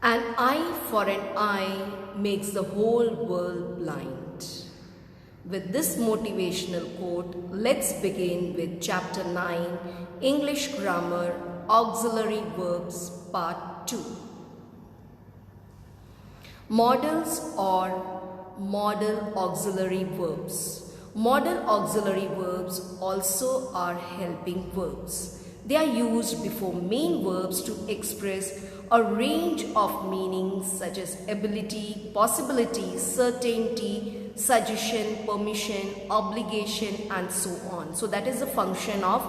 An eye for an eye makes the whole world blind. With this motivational quote, let's begin with Chapter 9, English Grammar, Auxiliary Verbs, Part 2. Modals or modal auxiliary verbs. Modal auxiliary verbs also are helping verbs. They are used before main verbs to express a range of meanings such as ability, possibility, certainty, suggestion, permission, obligation, and so on. So that is the function of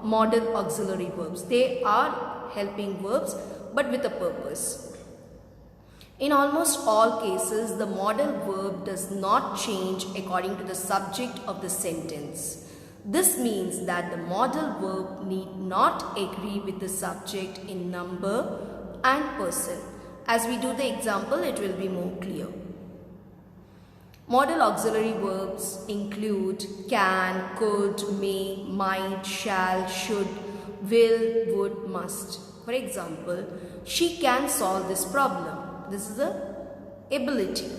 modal auxiliary verbs. They are helping verbs but with a purpose. In almost all cases, the modal verb does not change according to the subject of the sentence. This means that the modal verb need not agree with the subject in number and person. As we do the example, it will be more clear. Modal auxiliary verbs include can, could, may, might, shall, should, will, would, must. For example, she can solve this problem. This is the ability.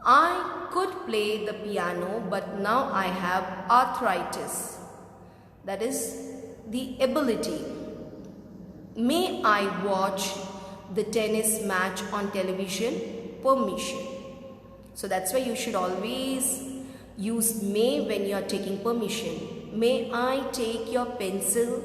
I could play the piano, but now I have arthritis. That is the ability. May I watch the tennis match on television? Permission. So that's why you should always use may when you are taking permission. May I take your pencil?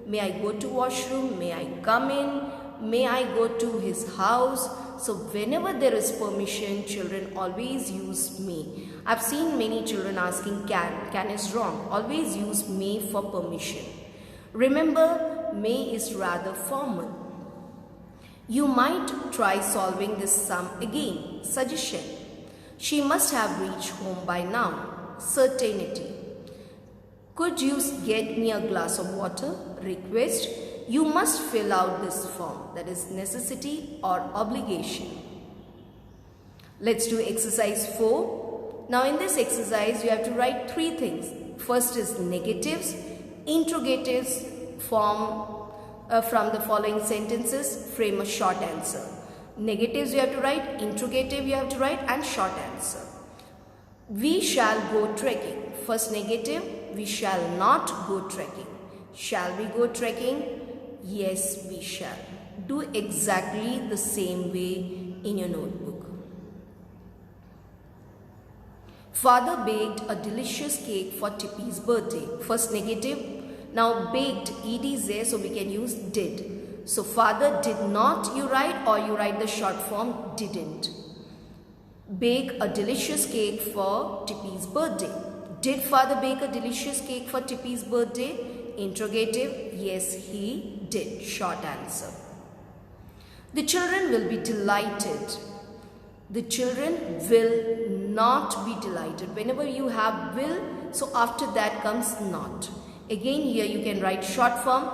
May I go to washroom? May I come in? May I go to his house? So whenever there is permission, children always use may. I've seen many children asking can. Can is wrong. Always use may for permission. Remember, may is rather formal. You might try solving this sum again. Suggestion. She must have reached home by now. Certainty. Could you get me a glass of water? Request. You must fill out this form. That is necessity or obligation. Let's do exercise 4. Now in this exercise, you have to write 3 things. First is negatives, interrogatives from the following sentences. Frame a short answer. Negatives you have to write, interrogative you have to write, and short answer. We shall go trekking. First negative, we shall not go trekking. Shall we go trekking? Yes, we shall. Do exactly the same way in your notebook. Father baked a delicious cake for Tippy's birthday. First negative. Now baked, ed is there, so we can use did. So father did not you write, or you write the short form didn't. Bake a delicious cake for Tippy's birthday. Did father bake a delicious cake for Tippy's birthday? Interrogative, yes he did. Short answer. The children will be delighted. The children will not be delighted. Whenever you have will, so after that comes not. Again here you can write short form.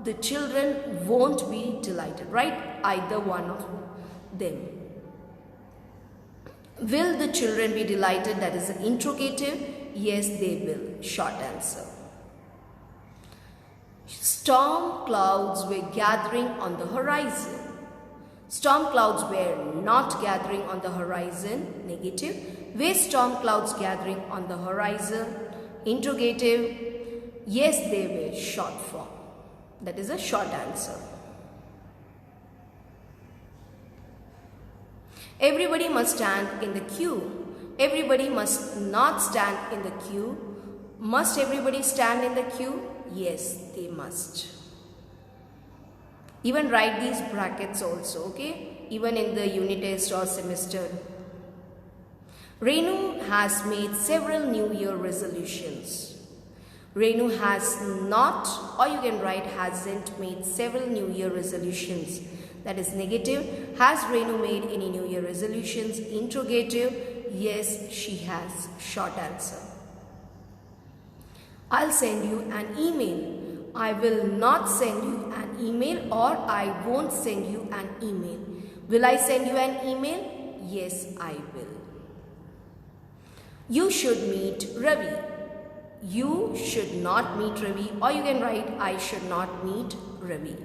The children won't be delighted. Write either one of them. Will the children be delighted? That is an interrogative. Yes, they will. Short answer. Storm clouds were gathering on the horizon. Storm clouds were not gathering on the horizon. Negative. Were storm clouds gathering on the horizon? Interrogative. Yes, they were. Short form. That is a short answer. Everybody must stand in the queue. Everybody must not stand in the queue. Must everybody stand in the queue? Yes, they must. Even write these brackets also, okay? Even in the unit test or semester. Renu has made several New Year resolutions. Renu has not, or you can write hasn't made several New Year resolutions. That is negative. Has Renu made any New Year resolutions? Interrogative. Yes, she has. Short answer. I'll send you an email. I will not send you an email, or I won't send you an email. Will I send you an email? Yes, I will. You should meet Ravi. You should not meet Ravi, or you can write I should not meet Ravi.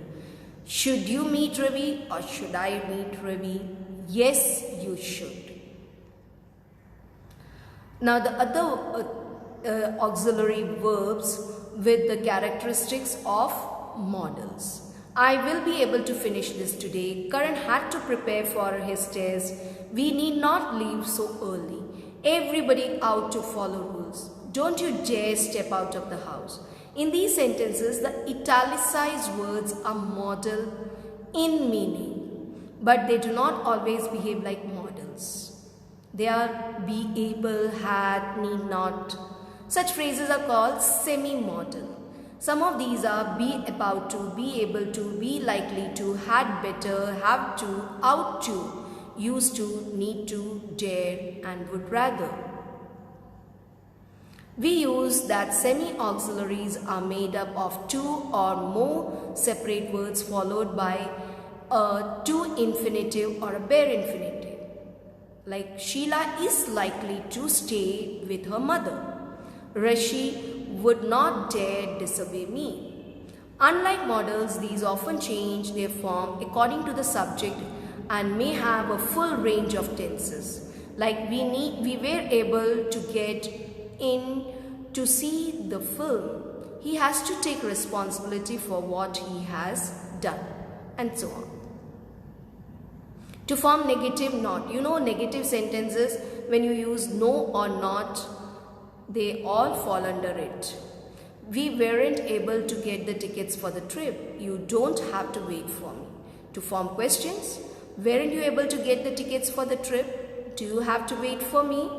Should you meet Ravi or should I meet Ravi? Yes, you should. Now the other auxiliary verbs with the characteristics of models. I will be able to finish this today. Karan had to prepare for his test. We need not leave so early. Everybody out to follow rules. Don't you dare step out of the house. In these sentences, the italicized words are model in meaning, but they do not always behave like models. They are be able, had, need not. Such phrases are called semi-modal. Some of these are be about to, be able to, be likely to, had better, have to, out to, used to, need to, dare, and would rather. We use that semi-auxiliaries are made up of two or more separate words followed by a to infinitive or a bare infinitive. Like Sheila is likely to stay with her mother. Rishi would not dare disobey me. Unlike models, these often change their form according to the subject and may have a full range of tenses. Like we were able to get in to see the film. He has to take responsibility for what he has done, and so on. To form negative not. You know, negative sentences, when you use no or not, they all fall under it. We weren't able to get the tickets for the trip. You don't have to wait for me. To form questions, weren't you able to get the tickets for the trip? Do you have to wait for me?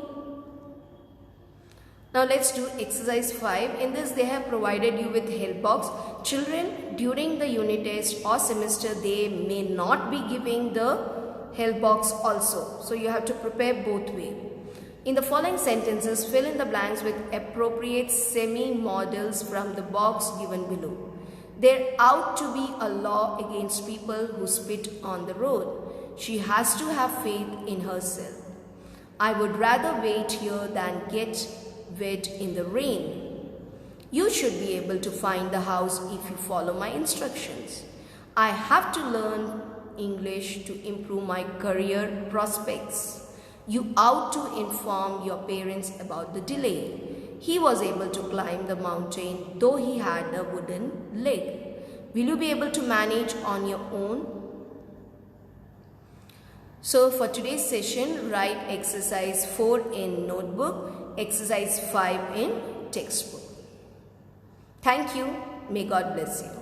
Now let's do exercise 5. In this they have provided you with help box. Children, during the unit test or semester, they may not be giving the help box also. So you have to prepare both ways. In the following sentences, fill in the blanks with appropriate semi-models from the box given below. There ought to be a law against people who spit on the road. She has to have faith in herself. I would rather wait here than get wet in the rain. You should be able to find the house if you follow my instructions. I have to learn English to improve my career prospects. You ought to inform your parents about the delay. He was able to climb the mountain though he had a wooden leg. Will you be able to manage on your own? So for today's session, write exercise 4 in notebook, exercise 5 in textbook. Thank you. May God bless you.